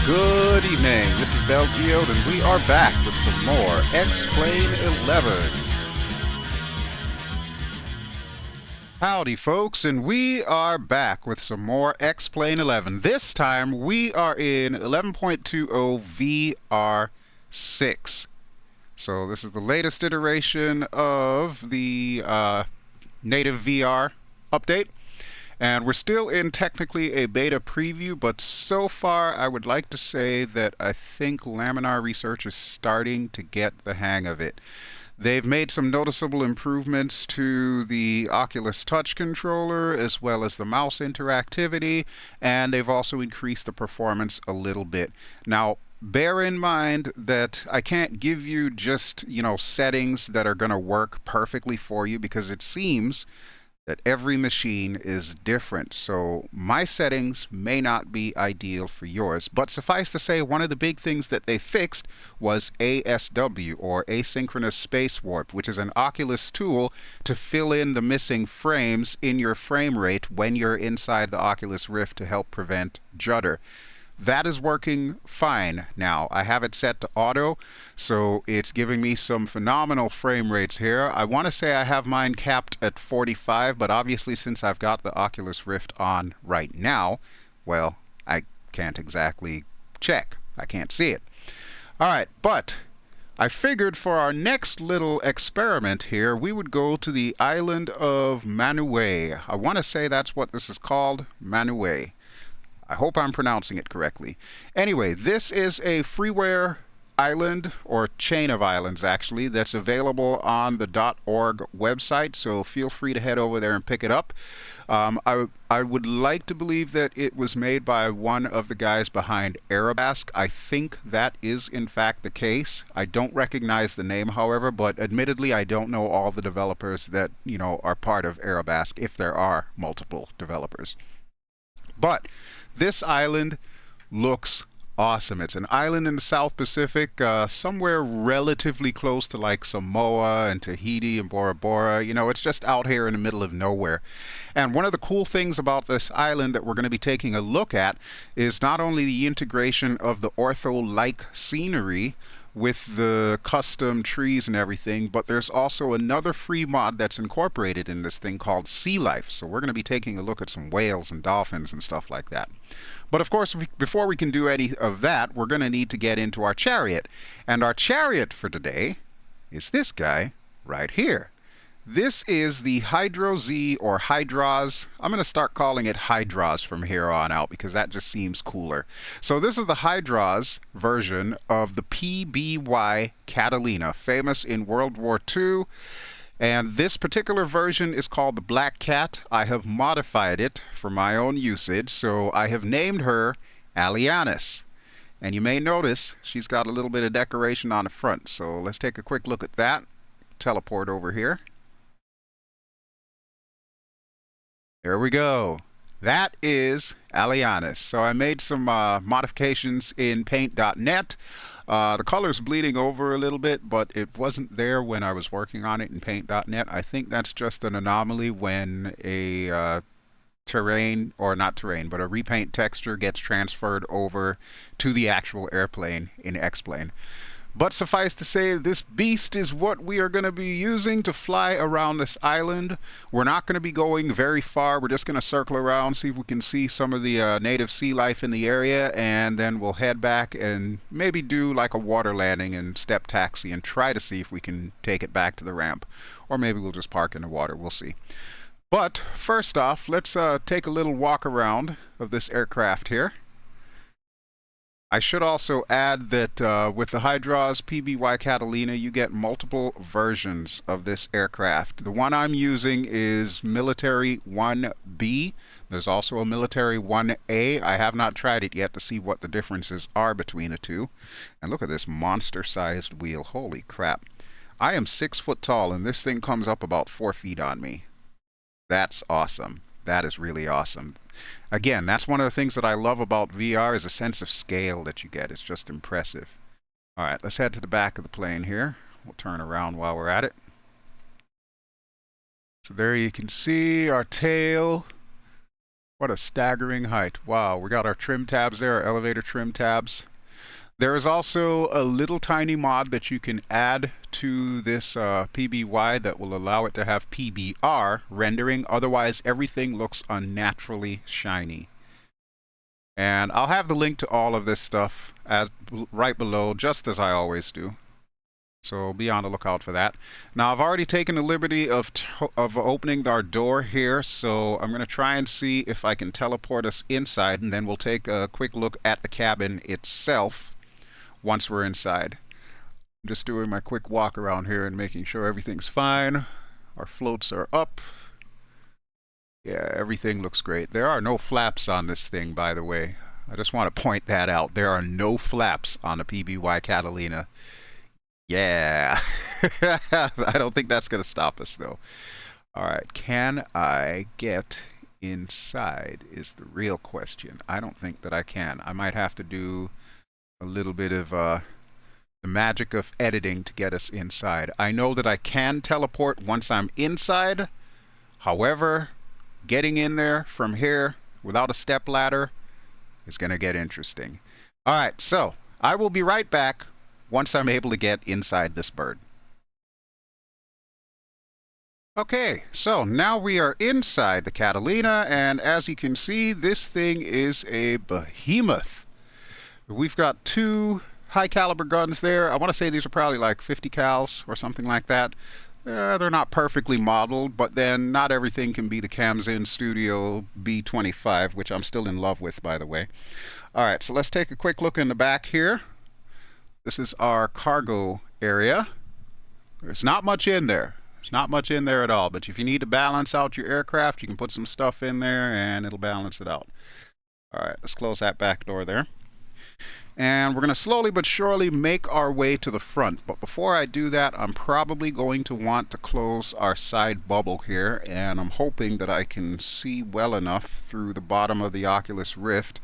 Good evening, this is BelGeode, and we are back with some more Explain 11. Howdy folks, and we are back with some more Explain 11. This time we are in 11.20 VR6. So this is the latest iteration of the native VR update. And we're still in technically a beta preview, but so far I would like to say that I think Laminar Research is starting to get the hang of it. They've made some noticeable improvements to the Oculus Touch controller as well as the mouse interactivity, and they've also increased the performance a little bit. Now, bear in mind that I can't give you just, settings that are going to work perfectly for you, because it seems that every machine is different. So my settings may not be ideal for yours. But suffice to say, one of the big things that they fixed was ASW, or Asynchronous Space Warp, which is an Oculus tool to fill in the missing frames in your frame rate when you're inside the Oculus Rift to help prevent judder. That is working fine now. I have it set to auto, so it's giving me some phenomenal frame rates here. I want to say I have mine capped at 45, but obviously since I've got the Oculus Rift on right now, well, I can't exactly check. I can't see it. All right, but I figured for our next little experiment here, we would go to the island of Manuae. I want to say that's what this is called, Manuae. I hope I'm pronouncing it correctly. Anyway, this is a freeware island, or chain of islands actually, that's available on the .org website, so feel free to head over there and pick it up. I would like to believe that it was made by one of the guys behind Arabask. I think that is in fact the case. I don't recognize the name, however, but admittedly I don't know all the developers that, are part of Arabask, if there are multiple developers. But this island looks awesome. It's an island in the South Pacific, somewhere relatively close to like Samoa and Tahiti and Bora Bora. It's just out here in the middle of nowhere. And one of the cool things about this island that we're going to be taking a look at is not only the integration of the ortho-like scenery with the custom trees and everything, but there's also another free mod that's incorporated in this thing called Sea Life. So we're going to be taking a look at some whales and dolphins and stuff like that. But of course, before we can do any of that, we're going to need to get into our chariot. And our chariot for today is this guy right here. This is the Hydroz, or Hydroz. I'm going to start calling it Hydroz from here on out because that just seems cooler. So this is the Hydroz version of the PBY Catalina, famous in World War II. And this particular version is called the Black Cat. I have modified it for my own usage, so I have named her Allyanis. And you may notice she's got a little bit of decoration on the front. So let's take a quick look at that. Teleport over here. There we go. That is Allyanis. So I made some modifications in paint.net. The color's bleeding over a little bit, but it wasn't there when I was working on it in paint.net. I think that's just an anomaly when a terrain, or not terrain, but a repaint texture gets transferred over to the actual airplane in Xplane. But suffice to say, this beast is what we are going to be using to fly around this island. We're not going to be going very far. We're just going to circle around, see if we can see some of the native sea life in the area, and then we'll head back and maybe do like a water landing and step taxi and try to see if we can take it back to the ramp. Or maybe we'll just park in the water. We'll see. But first off, let's take a little walk around of this aircraft here. I should also add that with the Hydroz PBY Catalina, you get multiple versions of this aircraft. The one I'm using is Military 1B. There's also a Military 1A. I have not tried it yet to see what the differences are between the two. And look at this monster-sized wheel. Holy crap. I am 6 foot tall, and this thing comes up about 4 feet on me. That's awesome. That is really awesome. Again, that's one of the things that I love about VR, is a sense of scale that you get. It's just impressive. All right, let's head to the back of the plane here. We'll turn around while we're at it. So there you can see our tail. What a staggering height. Wow, we got our trim tabs there, our elevator trim tabs. There is also a little tiny mod that you can add to this PBY that will allow it to have PBR rendering. Otherwise, everything looks unnaturally shiny. And I'll have the link to all of this stuff right below, just as I always do. So be on the lookout for that. Now, I've already taken the liberty of opening our door here, so I'm going to try and see if I can teleport us inside, and then we'll take a quick look at the cabin itself once we're inside. I'm just doing my quick walk around here and making sure everything's fine. Our floats are up. Yeah, everything looks great. There are no flaps on this thing, by the way. I just want to point that out. There are no flaps on the PBY Catalina. Yeah. I don't think that's going to stop us, though. All right. Can I get inside is the real question. I don't think that I can. I might have to do a little bit of the magic of editing to get us inside. I know that I can teleport once I'm inside. However, getting in there from here without a step ladder is going to get interesting. All right. So I will be right back once I'm able to get inside this bird. Okay, so now we are inside the Catalina, and as you can see, this thing is a behemoth. We've got two high caliber guns there. I want to say these are probably like 50 cals or something like that. They're not perfectly modeled, but then not everything can be the Camzin Studio B25, which I'm still in love with, by the way. All right, so let's take a quick look in the back here. This is our cargo area. There's not much in there. There's not much in there at all, but if you need to balance out your aircraft, you can put some stuff in there and it'll balance it out. All right, let's close that back door there. And we're going to slowly but surely make our way to the front. But before I do that, I'm probably going to want to close our side bubble here, and I'm hoping that I can see well enough through the bottom of the Oculus Rift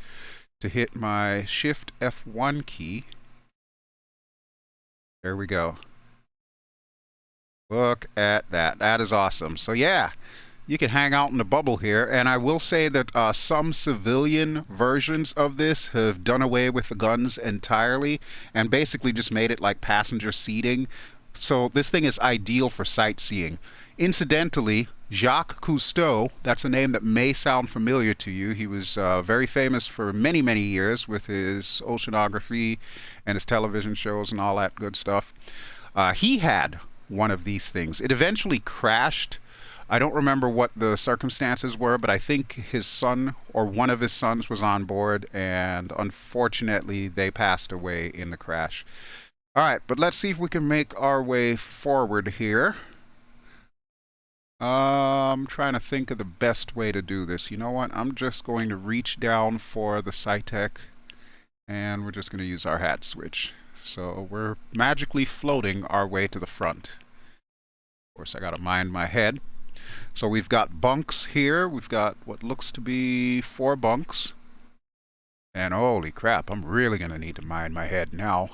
to hit my Shift F1 key. There we go. Look at that. That is awesome. So yeah, you can hang out in the bubble here. And I will say that some civilian versions of this have done away with the guns entirely and basically just made it like passenger seating. So this thing is ideal for sightseeing. Incidentally, Jacques Cousteau, that's a name that may sound familiar to you. He was very famous for many, many years with his oceanography and his television shows and all that good stuff. He had one of these things. It eventually crashed. I don't remember what the circumstances were, but I think his son or one of his sons was on board, and unfortunately they passed away in the crash. All right, but let's see if we can make our way forward here. I'm trying to think of the best way to do this. You know what? I'm just going to reach down for the Cytec, and we're just going to use our hat switch. So we're magically floating our way to the front. Of course, I got to mind my head. So we've got bunks here. We've got what looks to be 4 bunks. And holy crap, I'm really going to need to mind my head now.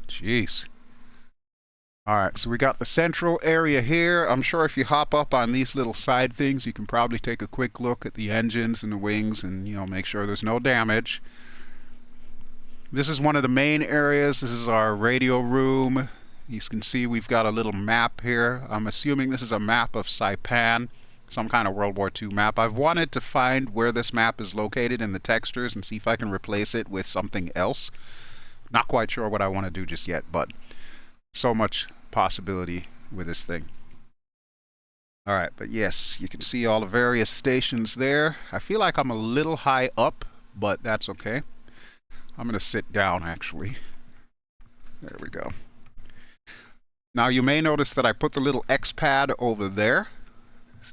Jeez. Alright, so we got the central area here. I'm sure if you hop up on these little side things, you can probably take a quick look at the engines and the wings and, you know, make sure there's no damage. This is one of the main areas. This is our radio room. You can see we've got a little map here. I'm assuming this is a map of Saipan, some kind of World War II map. I've wanted to find where this map is located in the textures and see if I can replace it with something else. Not quite sure what I want to do just yet, but so much possibility with this thing. All right, but yes, you can see all the various stations there. I feel like I'm a little high up, but that's okay. I'm going to sit down, actually. There we go. Now, you may notice that I put the little X pad over there.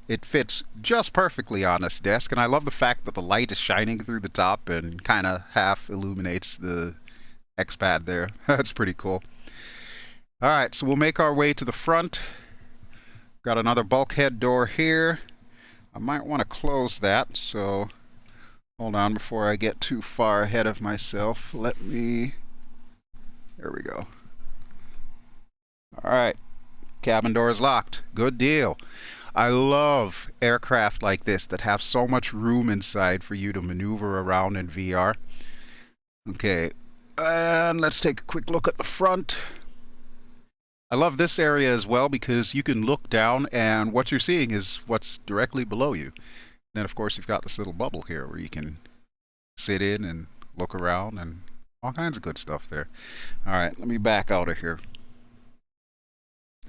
It fits just perfectly on this desk, and I love the fact that the light is shining through the top and kind of half illuminates the X pad there. That's pretty cool. All right, so we'll make our way to the front. Got another bulkhead door here. I might want to close that, so hold on before I get too far ahead of myself. There we go. All right, cabin door is locked. Good deal. I love aircraft like this that have so much room inside for you to maneuver around in VR. Okay, and let's take a quick look at the front. I love this area as well because you can look down and what you're seeing is what's directly below you. Then of course you've got this little bubble here where you can sit in and look around and all kinds of good stuff there. Alright, let me back out of here.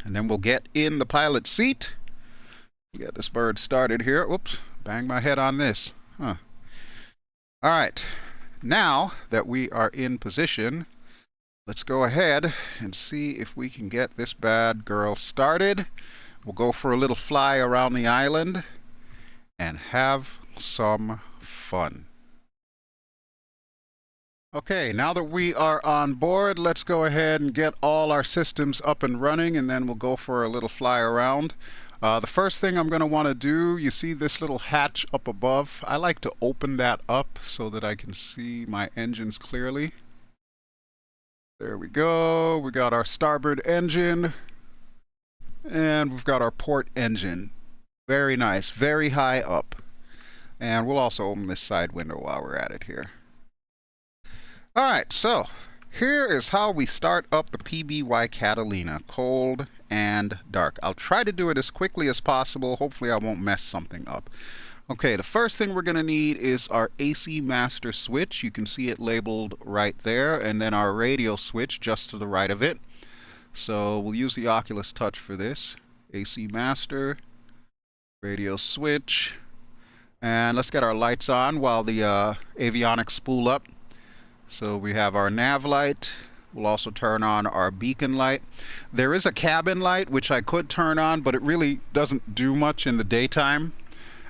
And then we'll get in the pilot seat. Get this bird started here. Whoops, bang my head on this. Huh. Alright, now that we are in position, let's go ahead and see if we can get this bad girl started. We'll go for a little fly around the island and have some fun. Okay, now that we are on board, let's go ahead and get all our systems up and running, and then we'll go for a little fly around. The first thing I'm going to want to do, you see this little hatch up above? I like to open that up so that I can see my engines clearly. There we go. We got our starboard engine, and we've got our port engine. Very nice, very high up. And we'll also open this side window while we're at it here. Alright, so here is how we start up the PBY Catalina, cold and dark. I'll try to do it as quickly as possible. Hopefully I won't mess something up. Okay, the first thing we're going to need is our AC master switch. You can see it labeled right there, and then our radio switch just to the right of it. So we'll use the Oculus Touch for this. AC master, radio switch, and let's get our lights on while the avionics spool up. So we have our nav light. We'll also turn on our beacon light. There is a cabin light which I could turn on, but it really doesn't do much in the daytime.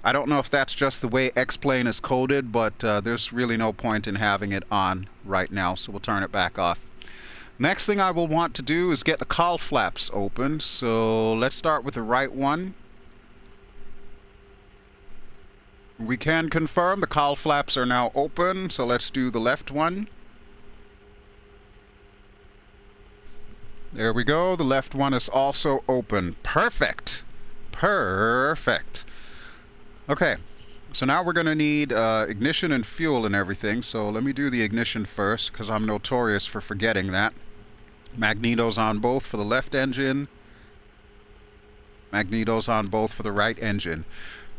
I don't know if that's just the way X-Plane is coded, but there's really no point in having it on right now, so we'll turn it back off. Next thing I will want to do is get the cowl flaps open. So let's start with the right one. We can confirm the cowl flaps are now open, so let's do the left one. There we go, the left one is also open. Perfect! Perfect! Okay, so now we're going to need ignition and fuel and everything, so let me do the ignition first, because I'm notorious for forgetting that. Magnetos on both for the left engine. Magnetos on both for the right engine.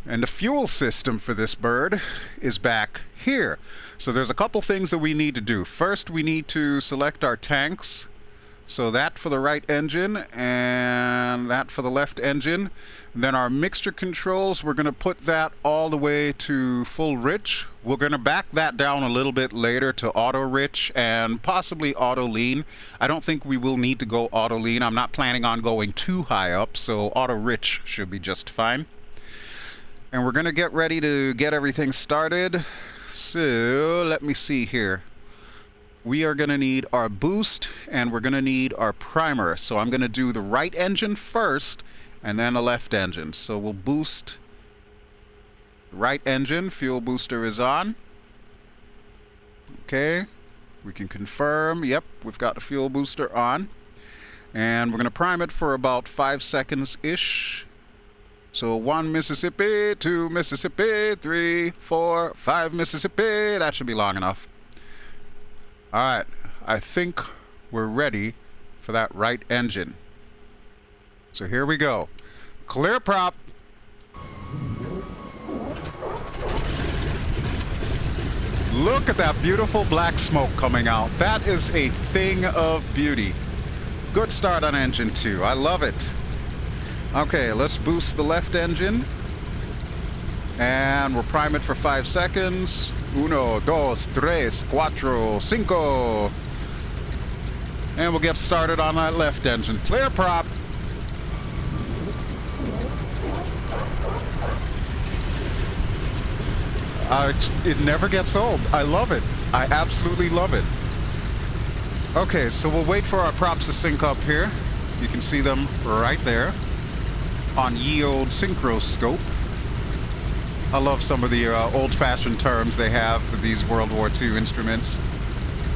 And the fuel system for this bird is back here. So there's a couple things that we need to do. First, we need to select our tanks. So that for the right engine and that for the left engine. And then our mixture controls, we're going to put that all the way to full rich. We're going to back that down a little bit later to auto rich and possibly auto lean. I don't think we will need to go auto lean. I'm not planning on going too high up, so auto rich should be just fine. And we're going to get ready to get everything started. So let me see here. We are going to need our boost and we're going to need our primer. So I'm going to do the right engine first and then the left engine. So we'll boost the right engine. Fuel booster is on. Okay. We can confirm. Yep, we've got the fuel booster on. And we're going to prime it for about 5 seconds-ish. So 1 Mississippi, 2 Mississippi, 3, 4, 5 Mississippi. That should be long enough. Alright, I think we're ready for that right engine. So here we go. Clear prop. Look at that beautiful black smoke coming out. That is a thing of beauty. Good start on engine 2. I love it. Okay, let's boost the left engine. And we'll prime it for 5 seconds. 1, 2, 3, 4, 5. And we'll get started on that left engine. Clear prop. It never gets old. I love it. I absolutely love it. Okay, so we'll wait for our props to sync up here. You can see them right there on Geode Synchroscope. I love some of the old-fashioned terms they have for these World War II instruments.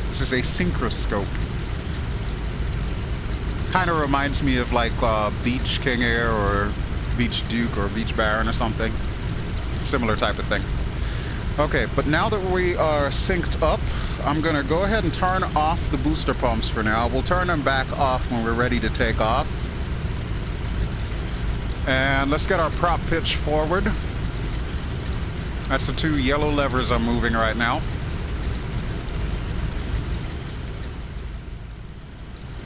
This is a synchroscope. Kind of reminds me of like Beach King Air or Beach Duke or Beach Baron or something. Similar type of thing. Okay, but now that we are synced up, I'm gonna go ahead and turn off the booster pumps for now. We'll turn them back off when we're ready to take off. And let's get our prop pitch forward. That's the 2 yellow levers I'm moving right now.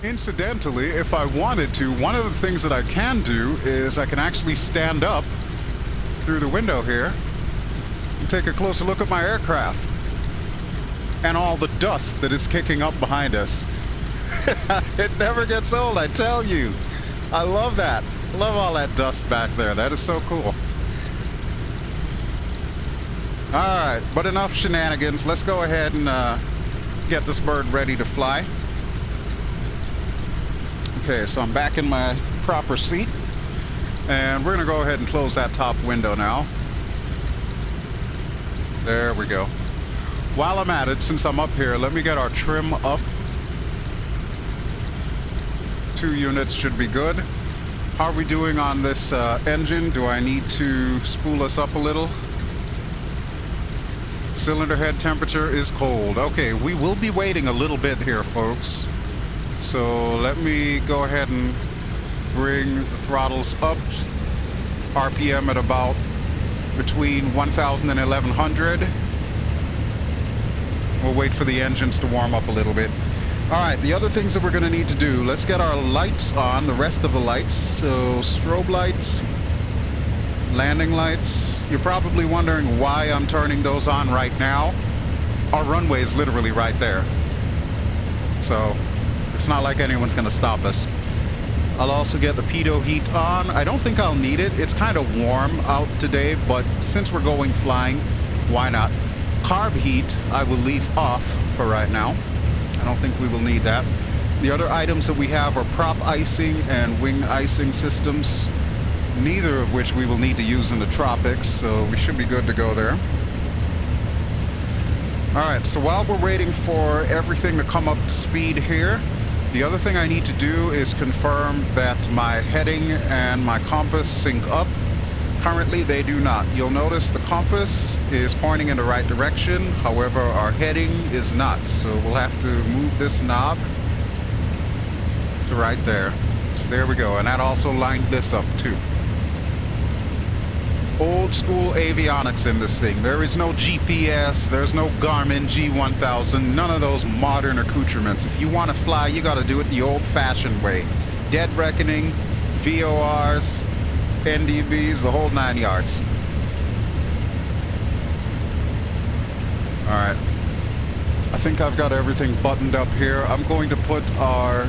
Incidentally, if I wanted to, one of the things that I can do is I can actually stand up through the window here and take a closer look at my aircraft and all the dust that is kicking up behind us. It never gets old, I tell you. I love that. I love all that dust back there. That is so cool. Alright, but enough shenanigans. Let's go ahead and get this bird ready to fly. Okay, so I'm back in my proper seat. And we're going to go ahead and close that top window now. There we go. While I'm at it, since I'm up here, let me get our trim up. 2 units should be good. How are we doing on this engine? Do I need to spool us up a little? Cylinder head temperature is cold. Okay, we will be waiting a little bit here, folks. So let me go ahead and bring the throttles up. RPM at about between 1,000 and 1,100. We'll wait for the engines to warm up a little bit. Alright, the other things that we're going to need to do, let's get our lights on, the rest of the lights. So strobe lights, landing lights. You're probably wondering why I'm turning those on right now. Our runway is literally right there. So it's not like anyone's going to stop us. I'll also get the pitot heat on. I don't think I'll need it. It's kind of warm out today, but since we're going flying, why not? Carb heat I will leave off for right now. I don't think we will need that. The other items that we have are prop icing and wing icing systems, neither of which we will need to use in the tropics, so we should be good to go there. Alright, so while we're waiting for everything to come up to speed here, the other thing I need to do is confirm that my heading and my compass sync up. Currently they do not. You'll notice the compass is pointing in the right direction, however our heading is not. So we'll have to move this knob to right there. So there we go, and that also lined this up too. Old school avionics in this thing. There is no GPS, there's no Garmin G1000, none of those modern accoutrements. If you want to fly, you got to do it the old-fashioned way. Dead reckoning, VORs, NDBs, the whole 9 yards. Alright. I think I've got everything buttoned up here. I'm going to put our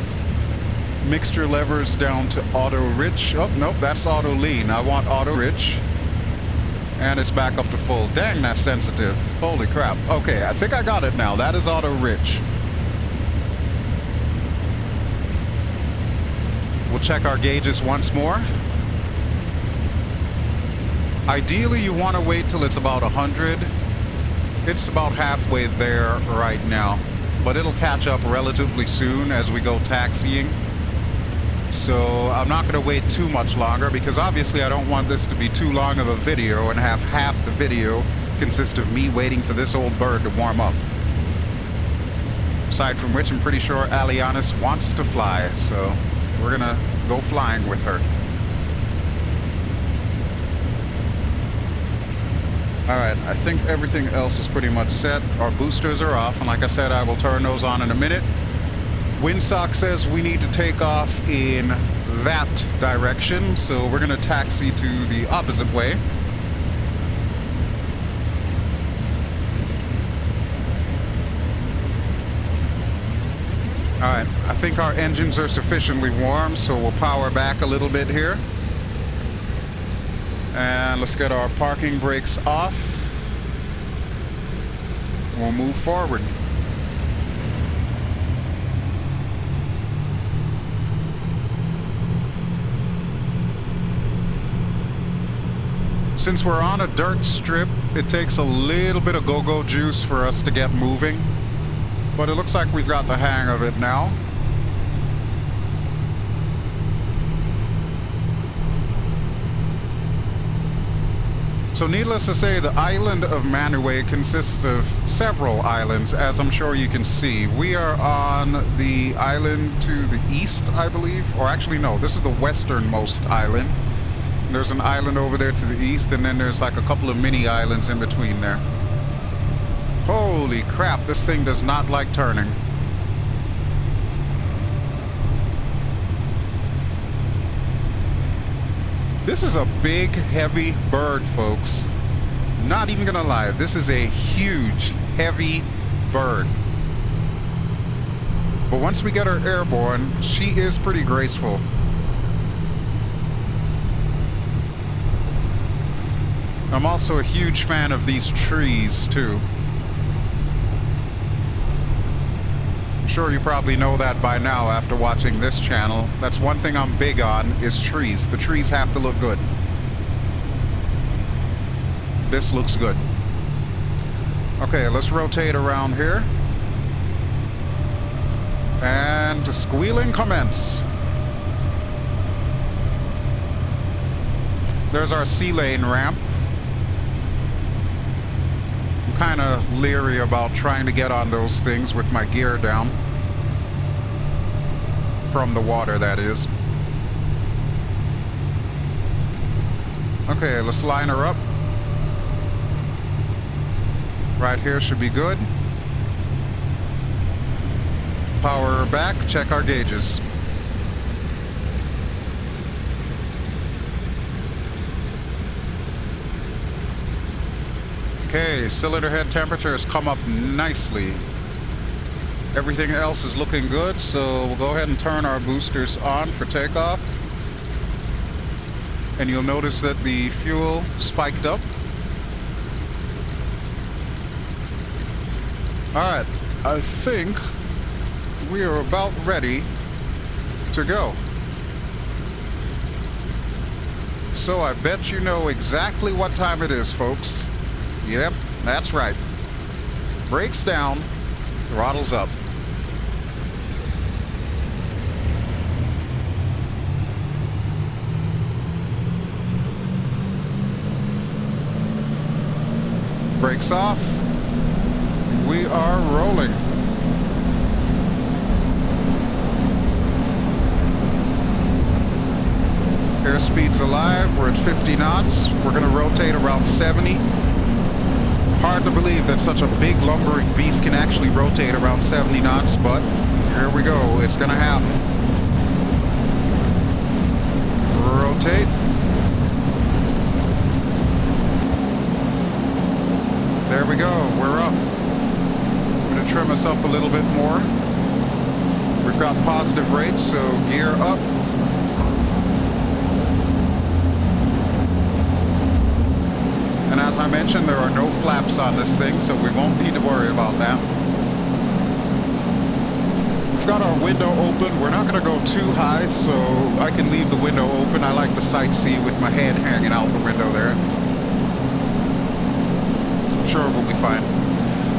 mixture levers down to auto rich. Oh, nope, that's auto lean. I want auto rich. And it's back up to full. Dang, that's sensitive. Holy crap. Okay, I think I got it now. That is auto rich. We'll check our gauges once more. Ideally, you want to wait till it's about 100. It's about halfway there right now, but it'll catch up relatively soon as we go taxiing. So I'm not going to wait too much longer because obviously I don't want this to be too long of a video and have half the video consist of me waiting for this old bird to warm up. Aside from which, I'm pretty sure Allyanis wants to fly, so we're going to go flying with her. Alright, I think everything else is pretty much set. Our boosters are off, and like I said, I will turn those on in a minute. Windsock says we need to take off in that direction, so we're going to taxi to the opposite way. Alright, I think our engines are sufficiently warm, so we'll power back a little bit here. And let's get our parking brakes off. We'll move forward. Since we're on a dirt strip, it takes a little bit of go-go juice for us to get moving. But it looks like we've got the hang of it now. So needless to say, the island of Manuae consists of several islands, as I'm sure you can see. We are on the island to the east, I believe. Or actually, no, this is the westernmost island. There's an island over there to the east, and then there's like a couple of mini islands in between there. Holy crap, this thing does not like turning. This is a big, heavy bird, folks. Not even gonna lie, this is a huge, heavy bird. But once we get her airborne, she is pretty graceful. I'm also a huge fan of these trees, too. I'm sure you probably know that by now after watching this channel. That's one thing I'm big on, is trees. The trees have to look good. This looks good. Okay, let's rotate around here. And squealing commence. There's our sea lane ramp. I'm kind of leery about trying to get on those things with my gear down. From the water, that is. Okay, let's line her up. Right here should be good. Power her back, check our gauges. Okay, cylinder head temperature has come up nicely. Everything else is looking good, so we'll go ahead and turn our boosters on for takeoff. And you'll notice that the fuel spiked up. Alright, I think we are about ready to go. So I bet you know exactly what time it is, folks. Yep, that's right. Brakes down, throttles up. Brakes off. We are rolling. Airspeed's alive. We're at 50 knots. We're going to rotate around 70. Hard to believe that such a big lumbering beast can actually rotate around 70 knots, but here we go. It's going to happen. Rotate. There we go. We're up. I'm going to trim us up a little bit more. We've got positive rates, so gear up. And as I mentioned, there are no flaps on this thing, so we won't need to worry about that. We've got our window open. We're not going to go too high, so I can leave the window open. I like to sightsee with my head hanging out the window there. I'm sure we'll be fine.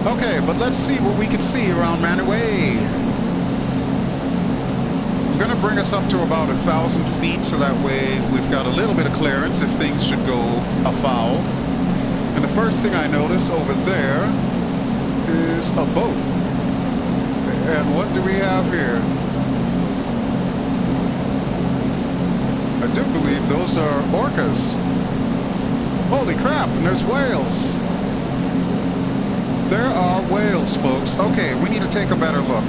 Okay, but let's see what we can see around Manuae. I'm going to bring us up to about 1,000 feet, so that way we've got a little bit of clearance if things should go afoul. And the first thing I notice over there is a boat. And what do we have here? I do believe those are orcas. Holy crap, and there's whales. There are whales, folks. Okay, we need to take a better look.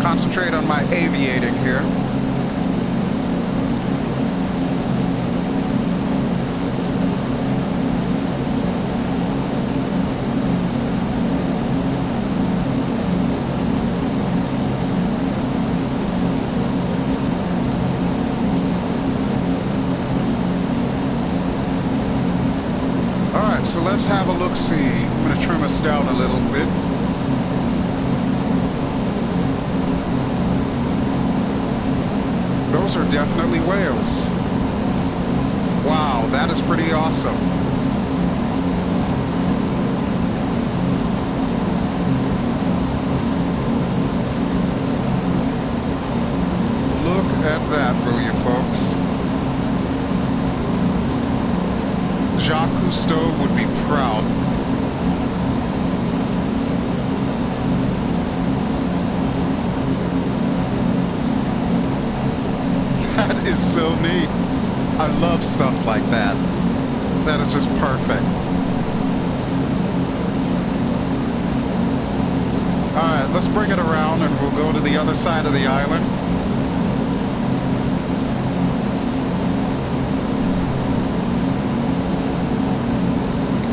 Concentrate on my aviating here. So let's have a look-see. I'm going to trim us down a little bit. Those are definitely whales. Wow, that is pretty awesome. Look Cousteau would be proud. That is so neat. I love stuff like that. That is just perfect. Alright, let's bring it around and we'll go to the other side of the island.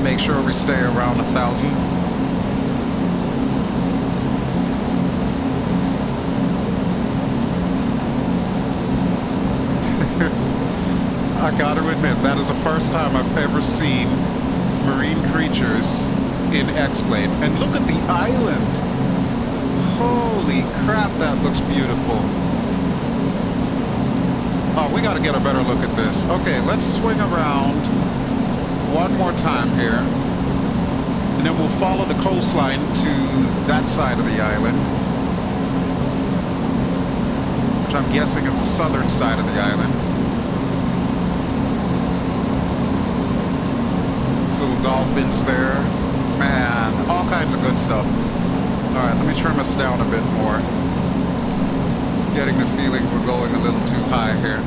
Make sure we stay around 1,000. I gotta admit, that is the first time I've ever seen marine creatures in X-Plane. And look at the island! Holy crap, that looks beautiful. Oh, we gotta get a better look at this. Okay, let's swing around one more time here. And then we'll follow the coastline to that side of the island. Which I'm guessing is the southern side of the island. Little dolphins there. Man, all kinds of good stuff. Alright, let me trim us down a bit more. Getting the feeling we're going a little too high here.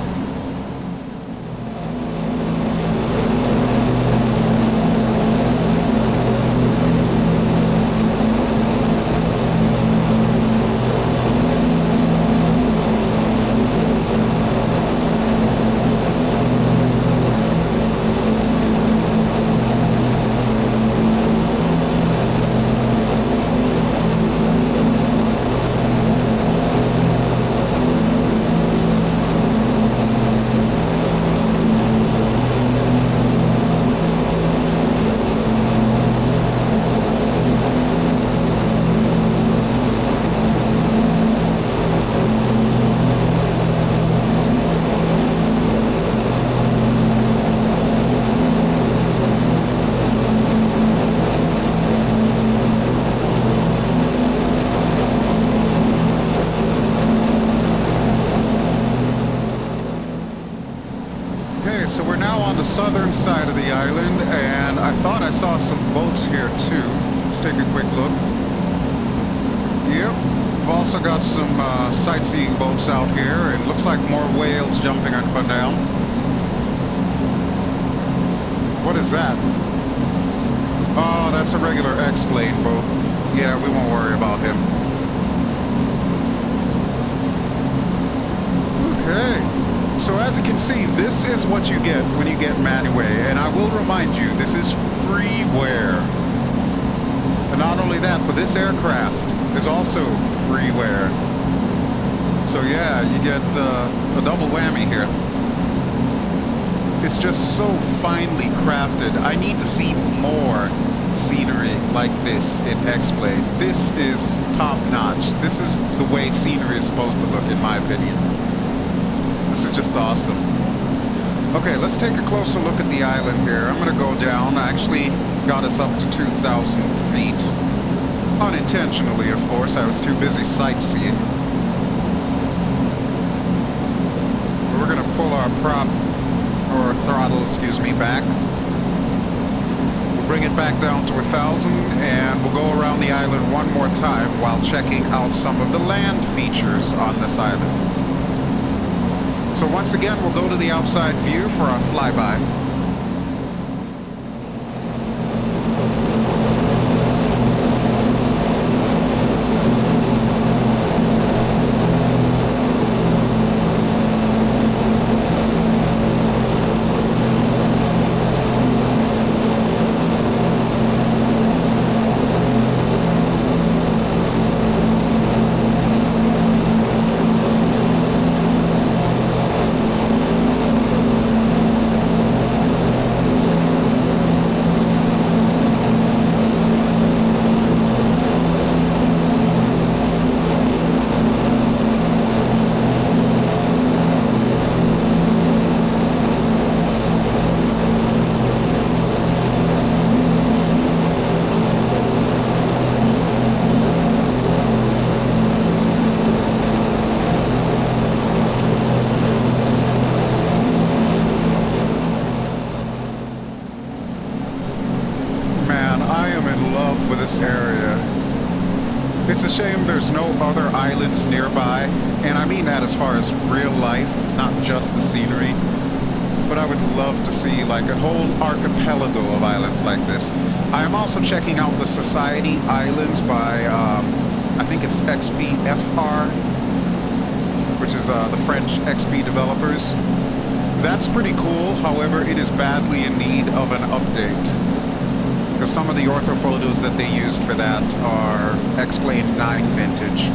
So we're now on the southern side of the island, and I thought I saw some boats here too. Let's take a quick look. Yep, we've also got some sightseeing boats out here, and looks like more whales jumping up and down. What is that? Oh, that's a regular X-Plane boat. Yeah, we won't worry about him. Okay. So as you can see, this is what you get when you get Manuae, and I will remind you, this is freeware. And not only that, but this aircraft is also freeware. So yeah, you get a double whammy here. It's just so finely crafted. I need to see more scenery like this in X-Plane. This is top-notch. This is the way scenery is supposed to look, in my opinion. This is just awesome. Okay, let's take a closer look at the island here. I'm going to go down. I actually got us up to 2,000 feet. Unintentionally, of course. I was too busy sightseeing. We're going to pull our prop, or throttle, excuse me, back. We'll bring it back down to 1,000, and we'll go around the island one more time while checking out some of the land features on this island. So once again, we'll go to the outside view for our flyby. this area. It's a shame there's no other islands nearby, and I mean that as far as real life, not just the scenery. But I would love to see like a whole archipelago of islands like this. I am also checking out the Society Islands by, I think it's XPFR, which is the French XP developers. That's pretty cool, however, it is badly in need of an update. Because some of the orthophotos that they used for that are X-Plane 9 vintage.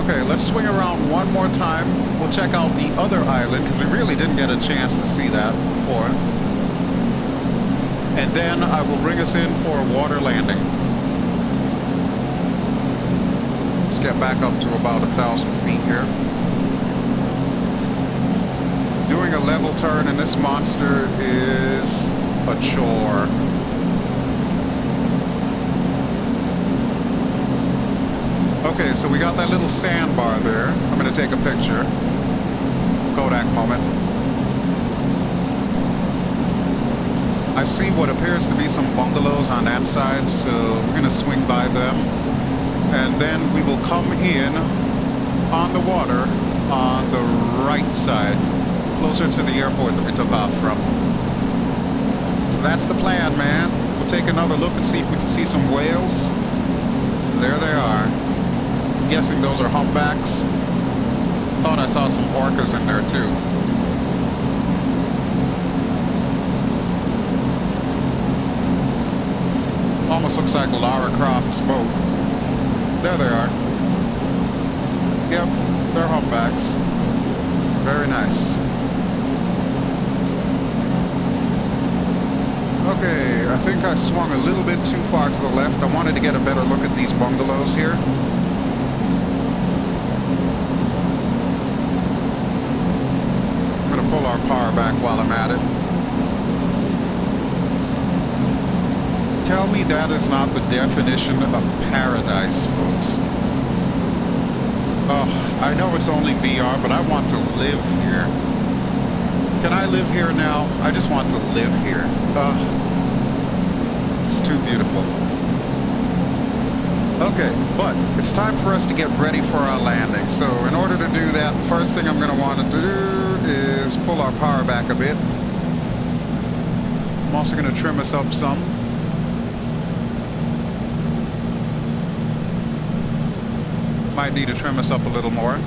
Okay, let's swing around one more time. We'll check out the other island, because we really didn't get a chance to see that before. And then I will bring us in for a water landing. Let's get back up to about 1,000 feet here. Doing a level turn in this monster is a chore. Okay, so we got that little sandbar there. I'm going to take a picture. Kodak moment. I see what appears to be some bungalows on that side, so we're going to swing by them. And then we will come in on the water on the right side, closer to the airport that we took off from. So that's the plan, man. We'll take another look and see if we can see some whales. There they are. I'm guessing those are humpbacks. Thought I saw some orcas in there too. Almost looks like Lara Croft's boat. There they are. Yep, they're humpbacks. Very nice. Okay, I think I swung a little bit too far to the left. I wanted to get a better look at these bungalows here. I'm going to pull our power back while I'm at it. Tell me that is not the definition of paradise, folks. Oh, I know it's only VR, but I want to live here. Can I live here now? I just want to live here. It's too beautiful. Okay, but it's time for us to get ready for our landing. So in order to do that, first thing I'm going to want to do is pull our power back a bit. I'm also going to trim us up some. Might need to trim us up a little more.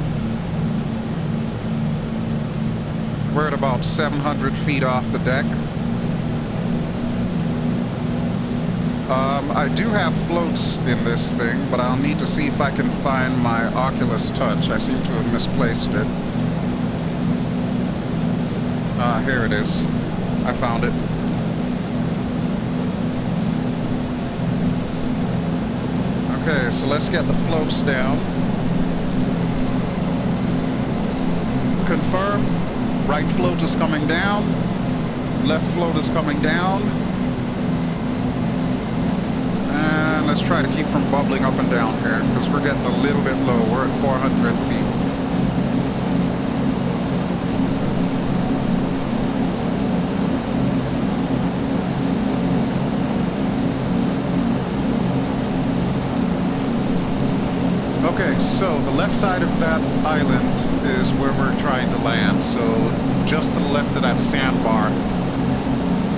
We're at about 700 feet off the deck. I do have floats in this thing, but I'll need to see if I can find my Oculus Touch. I seem to have misplaced it. Here it is. I found it. Okay, so let's get the floats down. Confirm. Right float is coming down. Left float is coming down. And let's try to keep from bubbling up and down here, because we're getting a little bit low. We're at 400 feet. Okay, so the left side of that island is where we're trying to land. So just to the left of that sandbar.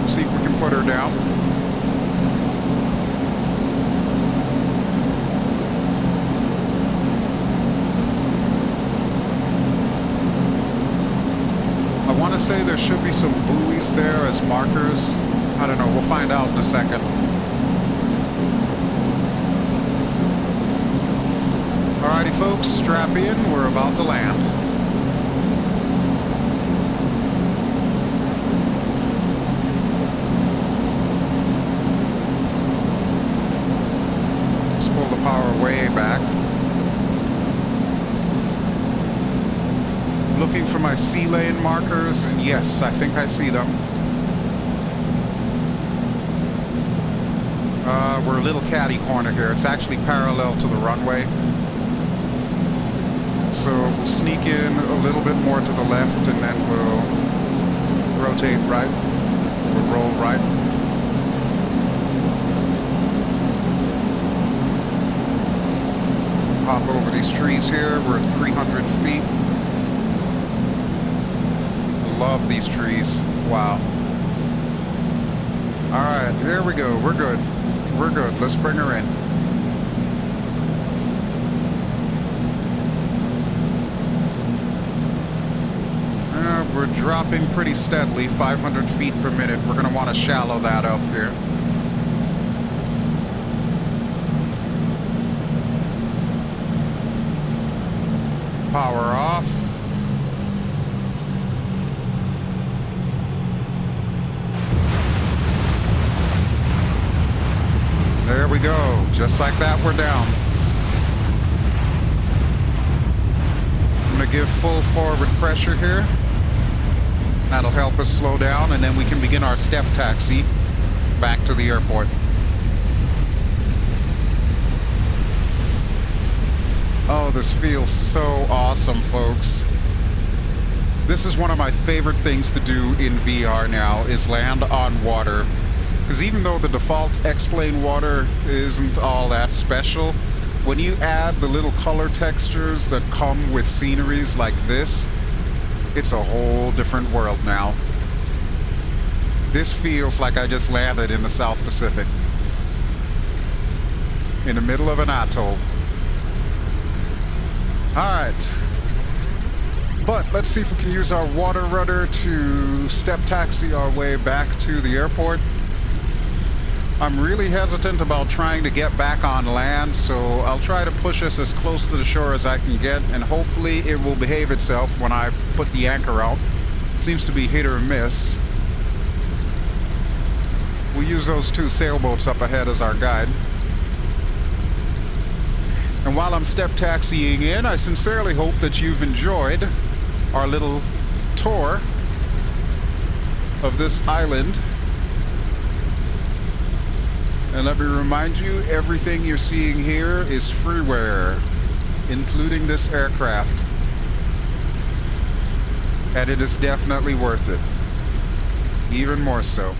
See if we can put her down. I want to say there should be some buoys there as markers. I don't know, we'll find out in a second. Alrighty folks, strap in, we're about to land. Let's pull the power way back. Looking for my sea lane markers, and yes, I think I see them. We're a little catty corner here. It's actually parallel to the runway. So we'll sneak in a little bit more to the left, and then we'll rotate right. We'll roll right. Hop over these trees here. We're at 300 feet. I love these trees. Wow. Alright, here we go. We're good. We're good. Let's bring her in. We're dropping pretty steadily, 500 feet per minute. We're going to want to shallow that up here. Power off. There we go. Just like that, we're down. I'm going to give full forward pressure here. That'll help us slow down, and then we can begin our step taxi back to the airport. Oh, this feels so awesome, folks. This is one of my favorite things to do in VR now, is land on water. Because even though the default X-Plane water isn't all that special, when you add the little color textures that come with sceneries like this, it's a whole different world now. This feels like I just landed in the South Pacific, in the middle of an atoll. Alright. But let's see if we can use our water rudder to step taxi our way back to the airport. I'm really hesitant about trying to get back on land, so I'll try to push us as close to the shore as I can get, and hopefully it will behave itself when I put the anchor out. Seems to be hit or miss. We'll use those two sailboats up ahead as our guide. And while I'm step taxiing in, I sincerely hope that you've enjoyed our little tour of this island. And let me remind you, everything you're seeing here is freeware, including this aircraft. And it is definitely worth it. Even more so.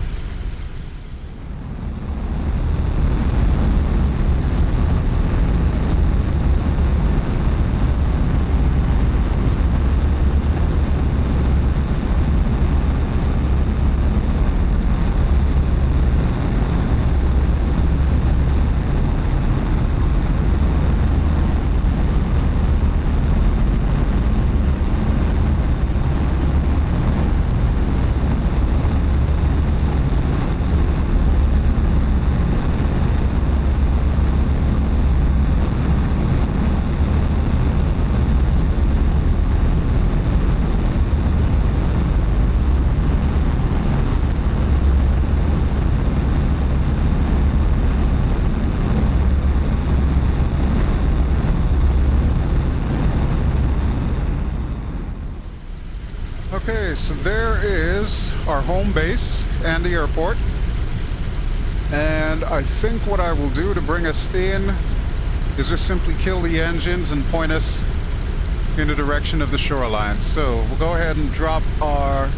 Okay, so there is our home base and the airport. And I think what I will do to bring us in is just simply kill the engines and point us in the direction of the shoreline. So we'll go ahead and drop our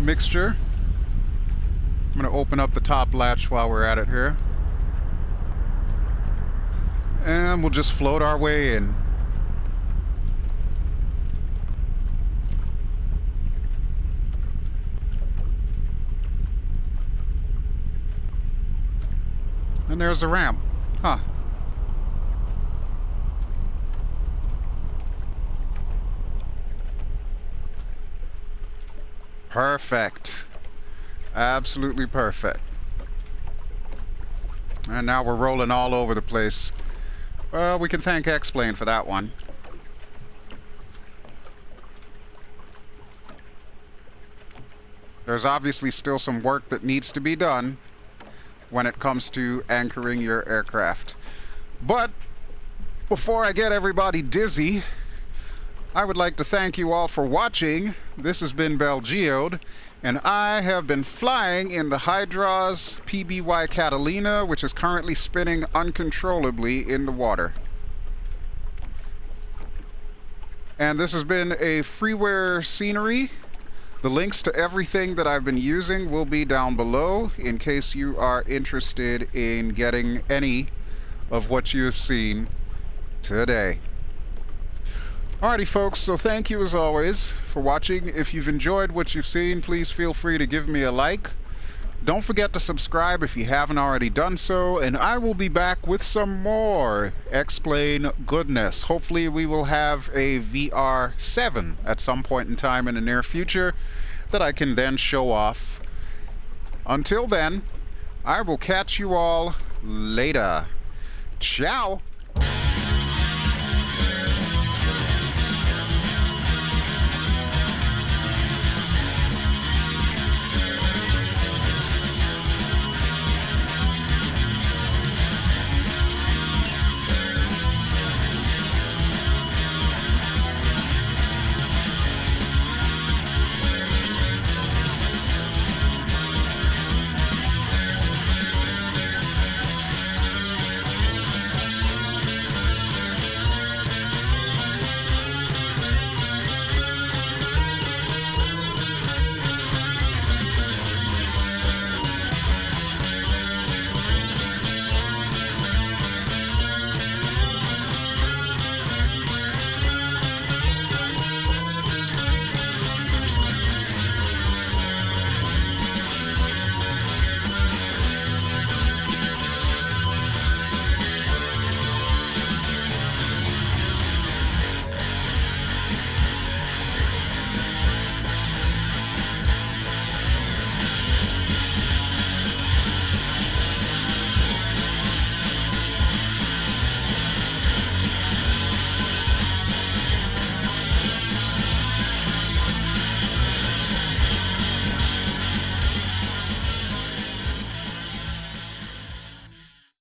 mixture. I'm going to open up the top latch while we're at it here. And we'll just float our way in. And there's the ramp. Huh. Perfect. Absolutely perfect. And now we're rolling all over the place. Well, we can thank X-Plane for that one. There's obviously still some work that needs to be done when it comes to anchoring your aircraft. But before I get everybody dizzy, I would like to thank you all for watching. This has been BelGeode, and I have been flying in the Hydroz PBY Catalina, which is currently spinning uncontrollably in the water. And this has been a freeware scenery. The links to everything that I've been using will be down below in case you are interested in getting any of what you have seen today. Alrighty folks, so thank you as always for watching. If you've enjoyed what you've seen, please feel free to give me a like. Don't forget to subscribe if you haven't already done so, and I will be back with some more Explain goodness. Hopefully we will have a VR7 at some point in time in the near future that I can then show off. Until then, I will catch you all later. Ciao!